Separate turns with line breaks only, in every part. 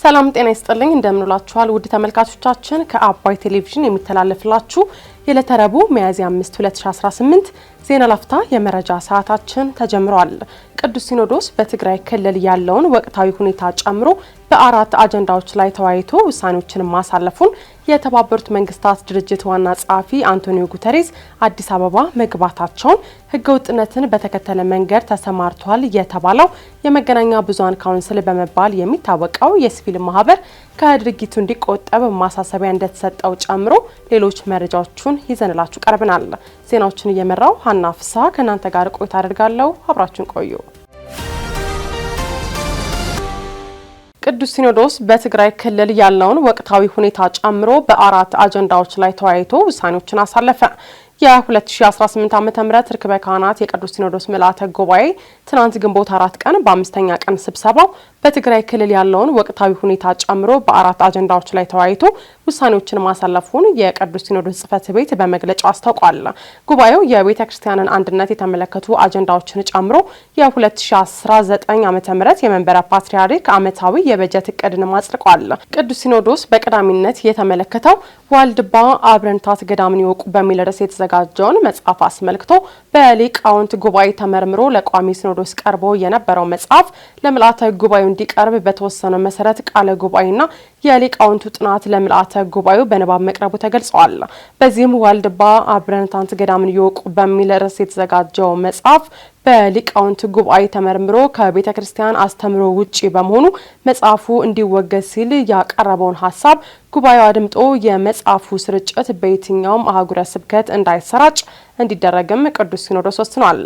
ሰላም ጤና ይስጥልኝ እንደምንላችኋል ውድ ተመልካቾቻችን ከአባይ ቴሌቪዥን የሚተላለፍላችሁ የለተረቡ ሚያዝያ 5 2018 ዜና ላፍታ የመረጃ ሰዓታችን ተጀምሯል። ቅዱስ ሲኖዶስ በትግራይ ክልል ያለውን ወቅታዊ ሁኔታ ጨምሮ በአራት አጀንዳዎች ላይ ተወያይቶ ውሳኔዎችን ማሳለፉን የተባበሩት መንግስታት ድርጅት ዋና ጸሐፊ አንቶኒዮ ጉተሬስ አዲስ አበባ መግባታቸውን ህገወጥነትን በተከተለ መንገድ ተሰማርቷል የተባለው የመገናኛ ብዙሃን ካውንስል በመባል የሚታወቀው የሲቪል ማህበር ከድርጊቱ እንዲቆጠብ ማሳሰቢያ እንደተሰጠው ጨምሮ ሌሎች መረጃዎችን ይዘንላችሁ ቀርበናል። ዜናዎችን እየመራው ሀና ፍስሐ ከናንተ ጋር ቆይታ አደርጋለሁ። አብራችሁን ቆዩ። ቅዱስ ሲኖዶስ በትግራይ ክልል ያለውን ወቅታዊ ሁኔታ ጨምሮ በአራት አጀንዳዎች ላይ ተወያይቶ ውሳኔዎችን አሳለፈ። የ2018 ዓ.ም ርክበ ካህናት የቅዱስ ሲኖዶስ ምልዓተ ጉባኤ ትናንት ግንቦት 4 ቀን በአምስተኛ ቀን ስብሰባው በትግራይ ክልል ያለውን ወቅታዊ ሁኔታ ጨምሮ በአራት አጀንዳዎች ላይ ተወያይቶ ውሳኔዎችን ማሳለፉን የቅዱስ ሲኖዶስ ጽሕፈት ቤት በመግለጫው አስታውቋል። ጉባኤው የቤተ ክርስቲያንን አንድነት የተመለከቱ አጀንዳዎችን ጨምሮ የ2019 ዓ.ም የመንበረ ፓትርያርክ ዓመታዊ የበጀት እቅድን አጽድቋል። ቅዱስ ሲኖዶስ በቀዳሚነት የተመለከተው ዋልድባ አብረንታት ገዳምን ይወቁ በሚል ርዕስ የተዘጋጀውን መጽሐፍ አስመልክቶ በሊቃውንት ጉባኤ ተመርምሮ ለቋሚ ሲኖዶስ ቀርቦ የነበረው መጽሐፍ ለምልዓተ ጉባኤው እንዲቀርብ በተወሰነው መሰረት ቃለ ጉባኤና የሊቃውንቱ ጥናት ለምልዓተ ጉባኤው በንባብ መቅረቡ ተገልጿል። በዚህም ዋልድባ አብረንታት ገዳምን ይወቁ በሚል ርዕስ የተዘጋጀው መጽሐፍ በሊቃውንት ጉባኤ ተመርምሮ ከቤተ ክርስቲያን አስተምሮ ውጪ በመሆኑ መጽሐፉ እንዲወገዝ ሲል ያቀረበውን ሀሳብ ጉባኤው አድምጦ የመጽሐፉ ስርጭት በየትኛውም አህጉረ ስብከት እንዳይሰራጭ እንዲደረግም ቅዱስ ሲኖዶስ ወስኗል።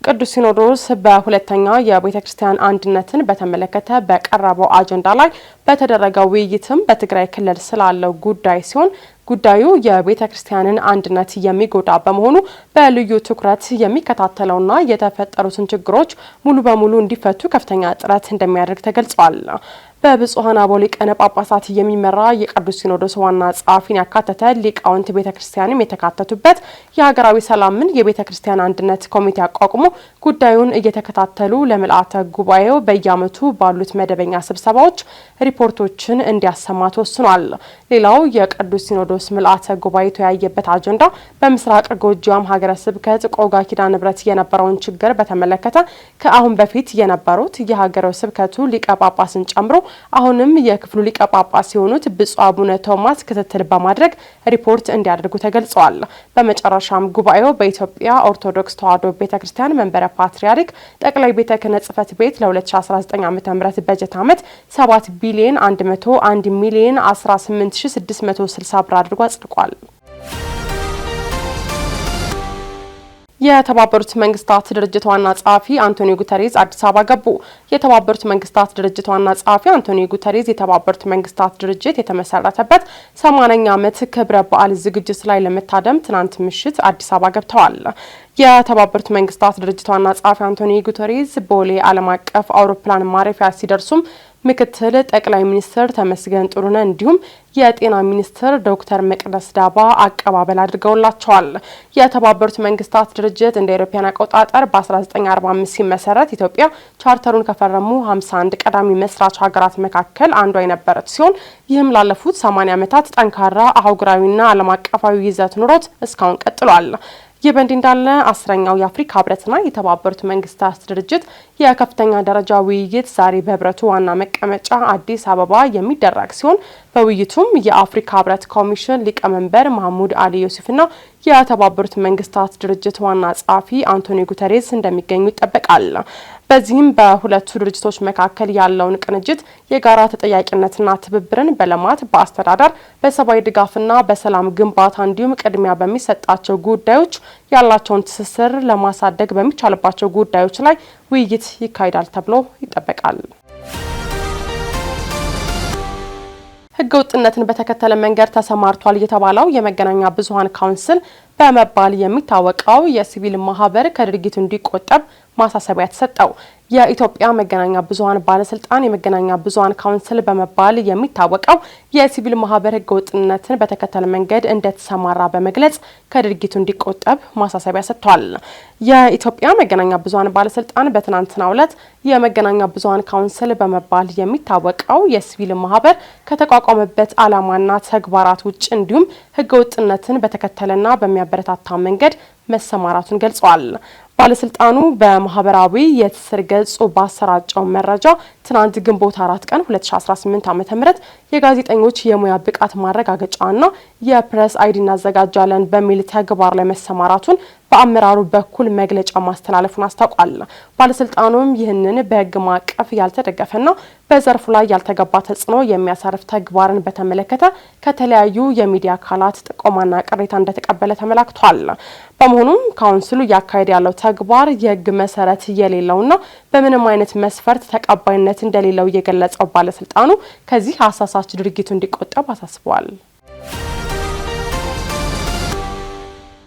ቅዱስ ሲኖዶስ በሁለተኛ የቤተ ክርስቲያን አንድነትን በተመለከተ በቀረበው አጀንዳ ላይ በተደረገው ውይይትም በትግራይ ክልል ስላለው ጉዳይ ሲሆን ጉዳዩ የቤተ ክርስቲያንን አንድነት የሚጎዳ በመሆኑ በልዩ ትኩረት የሚከታተለውና የተፈጠሩትን ችግሮች ሙሉ በሙሉ እንዲፈቱ ከፍተኛ ጥረት እንደሚያደርግ ተገልጿል። በብፁዓን አበው ሊቃነ ጳጳሳት የሚመራ የቅዱስ ሲኖዶስ ዋና ጸሐፊን ያካተተ ሊቃውንት ቤተ ክርስቲያንም የተካተቱበት የሀገራዊ ሰላምን የቤተ ክርስቲያን አንድነት ኮሚቴ አቋቁሞ ጉዳዩን እየተከታተሉ ለምልዓተ ጉባኤው በየዓመቱ ባሉት መደበኛ ስብሰባዎች ሪፖርቶችን እንዲያሰማ ተወስኗል። ሌላው የቅዱስ ሲኖዶስ ምልዓተ ጉባኤ የተወያየበት አጀንዳ በምስራቅ ጎጃም ሀገረ ስብከት ቆጋ ኪዳነ ምሕረት የነበረውን ችግር በተመለከተ ከአሁን በፊት የነበሩት የሀገረ ስብከቱ ሊቀ ጳጳስን ጨምሮ አሁንም የክፍሉ ሊቀ ጳጳስ የሆኑት ብፁዕ አቡነ ቶማስ ክትትል በማድረግ ሪፖርት እንዲያደርጉ ተገልጿል። በመጨረሻም ጉባኤው በኢትዮጵያ ኦርቶዶክስ ተዋሕዶ ቤተክርስቲያን መንበረ ፓትርያርክ ጠቅላይ ቤተ ክህነት ጽሕፈት ቤት ለ2019 ዓ.ም በጀት ዓመት 7 ቢሊዮን 101 ሚሊዮን 18660 ብር አድርጎ አጽድቋል። የተባበሩት መንግስታት ድርጅት ዋና ጸሐፊ አንቶኒዮ ጉተሬስ አዲስ አበባ ገቡ። የተባበሩት መንግስታት ድርጅት ዋና ጸሐፊ አንቶኒዮ ጉተሬስ የተባበሩት መንግስታት ድርጅት የተመሰረተበት 80ኛ ዓመት ክብረ በዓል ዝግጅት ላይ ለመታደም ትናንት ምሽት አዲስ አበባ ገብተዋል። የተባበሩት መንግስታት ድርጅት ዋና ጸሐፊ አንቶኒዮ ጉተሬስ ቦሌ ዓለም አቀፍ አውሮፕላን ማረፊያ ሲደርሱም ምክትል ጠቅላይ ሚኒስትር ተመስገን ጥሩነህ እንዲሁም የጤና ሚኒስትር ዶክተር መቅደስ ዳባ አቀባበል አድርገውላቸዋል። የተባበሩት መንግስታት ድርጅት እንደ አውሮፓውያን አቆጣጠር በ1945 ሲመሰረት ኢትዮጵያ ቻርተሩን ከፈረሙ 51 ቀዳሚ መስራች ሀገራት መካከል አንዷ የነበረች ሲሆን ይህም ላለፉት 80 ዓመታት ጠንካራ አህጉራዊና ዓለም አቀፋዊ ይዘት ኑሮት እስካሁን ቀጥሏል። ይህ በእንዲህ እንዳለ 10ኛው የአፍሪካ ህብረትና የተባበሩት መንግስታት ድርጅት የከፍተኛ ደረጃ ውይይት ዛሬ በህብረቱ ዋና መቀመጫ አዲስ አበባ የሚደረግ ሲሆን በውይይቱም የአፍሪካ ህብረት ኮሚሽን ሊቀመንበር መሐሙድ አሊ ዩሱፍና የተባበሩት መንግስታት ድርጅት ዋና ጸሐፊ አንቶኒዮ ጉተሬስ እንደሚገኙ ይጠበቃል። በዚህም በሁለቱ ድርጅቶች መካከል ያለውን ቅንጅት፣ የጋራ ተጠያቂነትና ትብብርን በልማት፣ በአስተዳደር፣ በሰብአዊ ድጋፍና በሰላም ግንባታ እንዲሁም ቅድሚያ በሚሰጣቸው ጉዳዮች ያላቸውን ትስስር ለማሳደግ በሚቻልባቸው ጉዳዮች ላይ ውይይት ይካሄዳል ተብሎ ይጠበቃል። ህገወጥነትን በተከተለ መንገድ ተሰማርቷል የተባለው የመገናኛ ብዙሃን ካውንስል በመባል የሚታወቀው የሲቪል ማህበር ከድርጊቱ እንዲቆጠብ ማሳሰቢያ ተሰጠው። የኢትዮጵያ መገናኛ ብዙሃን ባለስልጣን የመገናኛ ብዙሃን ካውንስል በመባል የሚታወቀው የሲቪል ማህበር ህገወጥነትን በተከተለ መንገድ እንደተሰማራ በመግለጽ ከድርጊቱ እንዲቆጠብ ማሳሰቢያ ሰጥቷል። የኢትዮጵያ መገናኛ ብዙሃን ባለስልጣን በትናንትናው ዕለት የመገናኛ ብዙሃን ካውንስል በመባል የሚታወቀው የሲቪል ማህበር ከተቋቋመበት ዓላማና ተግባራት ውጭ እንዲሁም ህገወጥነትን በተከተለና በሚያበረታታ መንገድ መሰማራቱን ገልጿል። ባለስልጣኑ በማህበራዊ የትስስር ገጹ ባሰራጨው መረጃ ትናንት ግንቦት 4 ቀን 2018 ዓ.ም የጋዜጠኞች የሙያ ብቃት ማረጋገጫና የፕሬስ አይዲ እናዘጋጃለን በሚል ተግባር ላይ መሰማራቱን በአመራሩ በኩል መግለጫ ማስተላለፉን አስታውቋል። ባለስልጣኑም ይህንን በህግ ማዕቀፍ ያልተደገፈና በዘርፉ ላይ ያልተገባ ተጽዕኖ የሚያሳርፍ ተግባርን በተመለከተ ከተለያዩ የሚዲያ አካላት ጥቆማና ቅሬታ እንደተቀበለ ተመላክቷል። በመሆኑም ካውንስሉ እያካሄደ ያለው ተግባር የህግ መሰረት የሌለውና በምንም አይነት መስፈርት ተቀባይነት እንደሌለው የገለጸው ባለስልጣኑ ከዚህ አሳሳች ድርጊቱ እንዲቆጠብ አሳስቧል።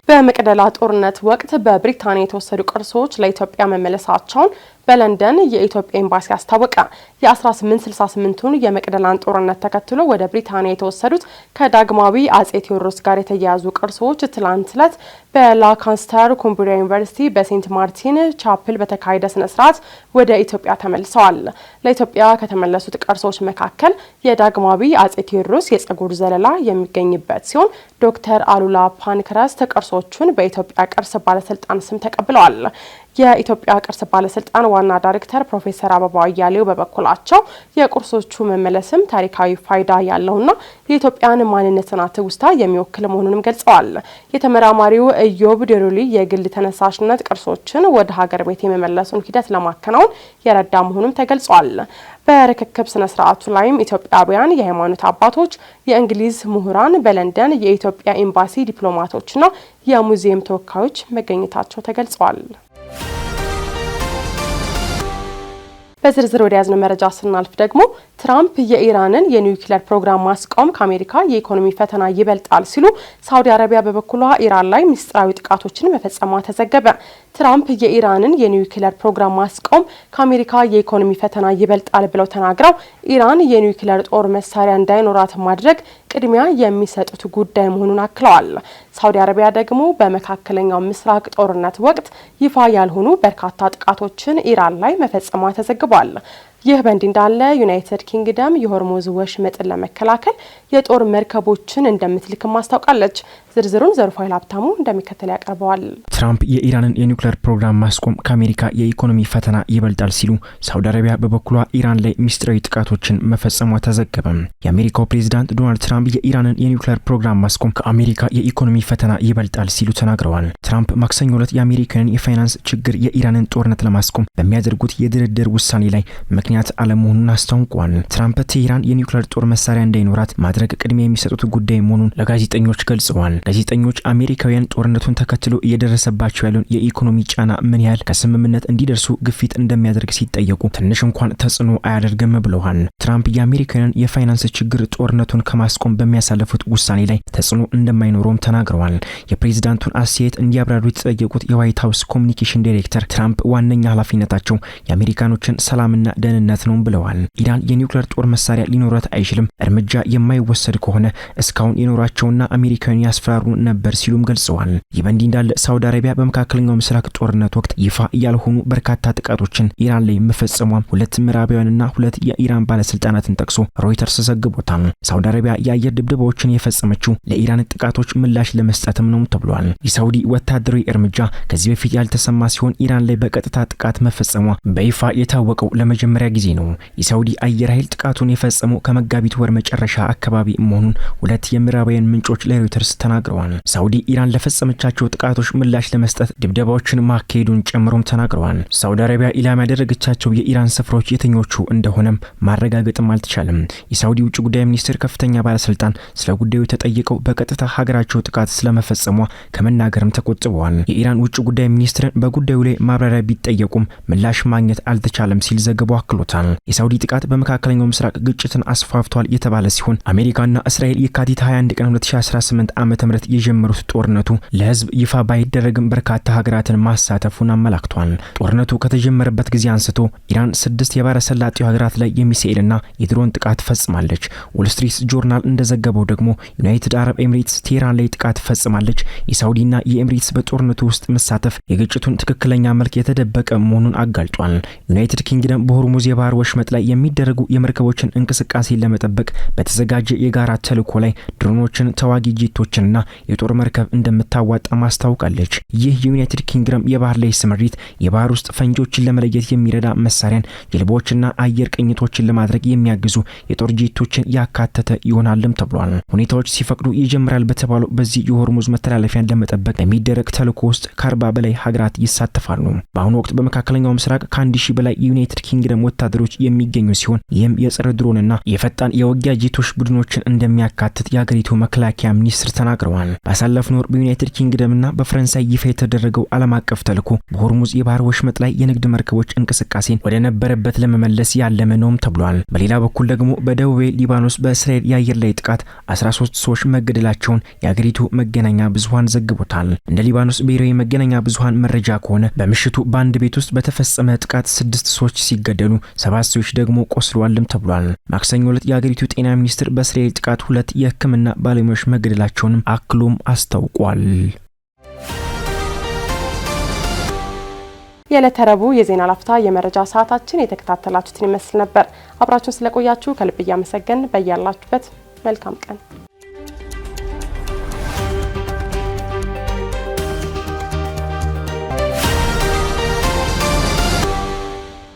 በመቅደላ ጦርነት ወቅት በብሪታንያ የተወሰዱ ቅርሶች ለኢትዮጵያ መመለሳቸውን በለንደን የኢትዮጵያ ኤምባሲ አስታወቀ። የ1868ቱን የመቅደላን ጦርነት ተከትሎ ወደ ብሪታንያ የተወሰዱት ከዳግማዊ አጼ ቴዎድሮስ ጋር የተያያዙ ቅርሶች ትላንት ዕለት በላንካስተር ኩምብሪያ ዩኒቨርሲቲ በሴንት ማርቲን ቻፕል በተካሄደ ስነ ስርዓት ወደ ኢትዮጵያ ተመልሰዋል። ለኢትዮጵያ ከተመለሱት ቅርሶች መካከል የዳግማዊ አጼ ቴዎድሮስ የጸጉር ዘለላ የሚገኝበት ሲሆን ዶክተር አሉላ ፓንክረስት ቅርሶቹን በኢትዮጵያ ቅርስ ባለስልጣን ስም ተቀብለዋል። የኢትዮጵያ ቅርስ ባለስልጣን ዋና ዳይሬክተር ፕሮፌሰር አበባው አያሌው በበኩላቸው የቅርሶቹ መመለስም ታሪካዊ ፋይዳ ያለውና የኢትዮጵያን ማንነትና ትውስታ የሚወክል መሆኑንም ገልጸዋል። የተመራማሪው ኢዮብ ዴሩሊ የግል ተነሳሽነት ቅርሶችን ወደ ሀገር ቤት የመመለሱን ሂደት ለማከናወን የረዳ መሆኑም ተገልጿል። በርክክብ ስነ ስርዓቱ ላይም ኢትዮጵያውያን የሃይማኖት አባቶች፣ የእንግሊዝ ምሁራን፣ በለንደን የኢትዮጵያ ኤምባሲ ዲፕሎማቶችና የሙዚየም ተወካዮች መገኘታቸው ተገልጿል። በዝርዝር ወደ ያዝነው መረጃ ስናልፍ ደግሞ ትራምፕ የኢራንን የኒውክሌር ፕሮግራም ማስቆም ከአሜሪካ የኢኮኖሚ ፈተና ይበልጣል ሲሉ ሳውዲ አረቢያ በበኩሏ ኢራን ላይ ምስጢራዊ ጥቃቶችን መፈጸሟ ተዘገበ። ትራምፕ የኢራንን የኒውክሌር ፕሮግራም ማስቆም ከአሜሪካ የኢኮኖሚ ፈተና ይበልጣል ብለው ተናግረው ኢራን የኒውክሌር ጦር መሳሪያ እንዳይኖራት ማድረግ ቅድሚያ የሚሰጡት ጉዳይ መሆኑን አክለዋል። ሳውዲ አረቢያ ደግሞ በመካከለኛው ምስራቅ ጦርነት ወቅት ይፋ ያልሆኑ በርካታ ጥቃቶችን ኢራን ላይ መፈጸሟ ተዘግቧል። ይህ በእንዲህ እንዳለ ዩናይትድ ኪንግደም የሆርሙዝ ወሽመጥን ለመከላከል የጦር መርከቦችን እንደምትልክም አስታውቃለች። ዝርዝሩን ዘሩፋይል ሀብታሙ እንደሚከተል ያቀርበዋል።
ትራምፕ የኢራንን የኒውክሌር ፕሮግራም ማስቆም ከአሜሪካ የኢኮኖሚ ፈተና ይበልጣል ሲሉ ሳውዲ አረቢያ በበኩሏ ኢራን ላይ ምስጢራዊ ጥቃቶችን መፈጸሟ ተዘገበ። የአሜሪካው ፕሬዝዳንት ዶናልድ ትራምፕ የኢራንን የኒውክሌር ፕሮግራም ማስቆም ከአሜሪካ የኢኮኖሚ ፈተና ይበልጣል ሲሉ ተናግረዋል። ትራምፕ ማክሰኞ ዕለት የአሜሪካንን የፋይናንስ ችግር የኢራንን ጦርነት ለማስቆም በሚያደርጉት የድርድር ውሳኔ ላይ ምክንያት አለመሆኑን አስታውቀዋል። ትራምፕ ቴህራን የኒውክሌር ጦር መሳሪያ እንዳይኖራት ማድረግ ቅድሚያ የሚሰጡት ጉዳይ መሆኑን ለጋዜጠኞች ገልጸዋል። ጋዜጠኞች አሜሪካውያን ጦርነቱን ተከትሎ እየደረሰባቸው ያለውን የኢኮኖሚ ጫና ምን ያህል ከስምምነት እንዲደርሱ ግፊት እንደሚያደርግ ሲጠየቁ ትንሽ እንኳን ተጽዕኖ አያደርግም ብለዋል። ትራምፕ የአሜሪካውያን የፋይናንስ ችግር ጦርነቱን ከማስቆም በሚያሳልፉት ውሳኔ ላይ ተጽዕኖ እንደማይኖረውም ተናግረዋል። የፕሬዝዳንቱን አስተያየት እንዲያብራሩ የተጠየቁት የዋይት ሀውስ ኮሚኒኬሽን ዳይሬክተር ትራምፕ ዋነኛ ኃላፊነታቸው የአሜሪካኖችን ሰላምና ደህንነት ነው ብለዋል። ኢራን የኒውክሌር ጦር መሳሪያ ሊኖራት አይችልም፣ እርምጃ የማይወሰድ ከሆነ እስካሁን የኖራቸውና አሜሪካውያን ያስፈራሩ ነበር ሲሉም ገልጸዋል። ይህ በእንዲህ እንዳለ ሳውዲ አረቢያ በመካከለኛው ምስራቅ ጦርነት ወቅት ይፋ ያልሆኑ በርካታ ጥቃቶችን ኢራን ላይ መፈጸሟም ሁለት ምዕራባውያንና ሁለት የኢራን ባለስልጣናትን ጠቅሶ ሮይተርስ ዘግቦታል። ሳውዲ አረቢያ የአየር ድብደባዎችን የፈጸመችው ለኢራን ጥቃቶች ምላሽ ለመስጠትም ነው ተብሏል። የሳውዲ ወታደራዊ እርምጃ ከዚህ በፊት ያልተሰማ ሲሆን ኢራን ላይ በቀጥታ ጥቃት መፈጸሟ በይፋ የታወቀው ለመጀመሪያ ጊዜ ነው። የሳውዲ አየር ኃይል ጥቃቱን የፈጸመው ከመጋቢት ወር መጨረሻ አካባቢ መሆኑን ሁለት የምዕራባውያን ምንጮች ለሮይተርስ ተናግረዋል። ሳውዲ ኢራን ለፈጸመቻቸው ጥቃቶች ምላሽ ለመስጠት ድብደባዎችን ማካሄዱን ጨምሮም ተናግረዋል። ሳውዲ አረቢያ ኢላማ ያደረገቻቸው የኢራን ስፍራዎች የትኞቹ እንደሆነም ማረጋገጥም አልተቻለም። የሳውዲ ውጭ ጉዳይ ሚኒስቴር ከፍተኛ ባለስልጣን ስለ ጉዳዩ ተጠይቀው በቀጥታ ሀገራቸው ጥቃት ስለመፈጸሟ ከመናገርም ተቆጥበዋል። የኢራን ውጭ ጉዳይ ሚኒስትርን በጉዳዩ ላይ ማብራሪያ ቢጠየቁም ምላሽ ማግኘት አልተቻለም ሲል ዘገባው አክሎታል። የሳውዲ ጥቃት በመካከለኛው ምስራቅ ግጭትን አስፋፍቷል የተባለ ሲሆን አሜሪካና እስራኤል የካቲት 21 ቀን 2018 ዓ.ም ዓ.ም የጀመሩት ጦርነቱ ለህዝብ ይፋ ባይደረግም በርካታ ሀገራትን ማሳተፉን አመላክቷል። ጦርነቱ ከተጀመረበት ጊዜ አንስቶ ኢራን 6 የባህረ ሰላጤው ሀገራት ላይ የሚሳኤልና የድሮን ጥቃት ፈጽማለች። ዎል ስትሪት ጆርናል እንደዘገበው ደግሞ ዩናይትድ አረብ ኤሚሬትስ ቴህራን ላይ ጥቃት ፈጽማለች። የሳውዲና የኤሚሬትስ በጦርነቱ ውስጥ መሳተፍ የግጭቱን ትክክለኛ መልክ የተደበቀ መሆኑን አጋልጧል። ዩናይትድ ኪንግደም በሆርሙዝ የባህር ወሽመጥ ላይ የሚደረጉ የመርከቦችን እንቅስቃሴ ለመጠበቅ በተዘጋጀ የጋራ ተልዕኮ ላይ ድሮኖችን፣ ተዋጊ ጄቶችንና የጦር መርከብ እንደምታዋጣ ማስታወቃለች። ይህ የዩናይትድ ኪንግደም የባህር ላይ ስምሪት የባህር ውስጥ ፈንጂዎችን ለመለየት የሚረዳ መሳሪያን፣ ጀልባዎችና አየር ቅኝቶችን ለማድረግ የሚያግዙ የጦር ጄቶችን ያካተተ ይሆናልም ተብሏል። ሁኔታዎች ሲፈቅዱ ይጀምራል በተባለው በዚህ የሆርሙዝ መተላለፊያን ለመጠበቅ በሚደረግ ተልዕኮ ውስጥ ከ40 በላይ ሀገራት ይሳተፋሉ። በአሁኑ ወቅት በመካከለኛው ምስራቅ ከ1000 በላይ የዩናይትድ ኪንግደም ወታደሮች የሚገኙ ሲሆን ይህም የጸረ ድሮንና የፈጣን የውጊያ ጄቶች ቡድኖችን እንደሚያካትት የሀገሪቱ መከላከያ ሚኒስትር ተናግረዋል። ባሳለፍነው ወር በዩናይትድ ኪንግደምና በፈረንሳይ ይፋ የተደረገው ዓለም አቀፍ ተልዕኮ በሆርሙዝ የባህር ወሽመጥ ላይ የንግድ መርከቦች እንቅስቃሴን ወደ ነበረበት ለመመለስ ያለመ ነውም ተብሏል። በሌላ በኩል ደግሞ በደቡብ ሊባኖስ በእስራኤል የአየር ላይ ጥቃት 13 ሰዎች መገደላቸውን የሀገሪቱ መገናኛ ብዙሃን ዘግቦታል። እንደ ሊባኖስ ብሔራዊ መገናኛ ብዙሃን መረጃ ከሆነ በምሽቱ በአንድ ቤት ውስጥ በተፈጸመ ጥቃት 6 ሰዎች ሲገደሉ 7 ሰዎች ደግሞ ቆስለዋልም ተብሏል። ማክሰኞ ዕለት የሀገሪቱ ጤና ሚኒስትር በእስራኤል ጥቃት 2 የሕክምና ባለሙያዎች መገደላቸውንም አክሎም አስታውቋል።
የዕለተ ረቡዕ የዜና ላፍታ የመረጃ ሰዓታችን የተከታተላችሁትን ይመስል ነበር። አብራችሁን ስለቆያችሁ ከልብ እያመሰገን በያላችሁበት መልካም ቀን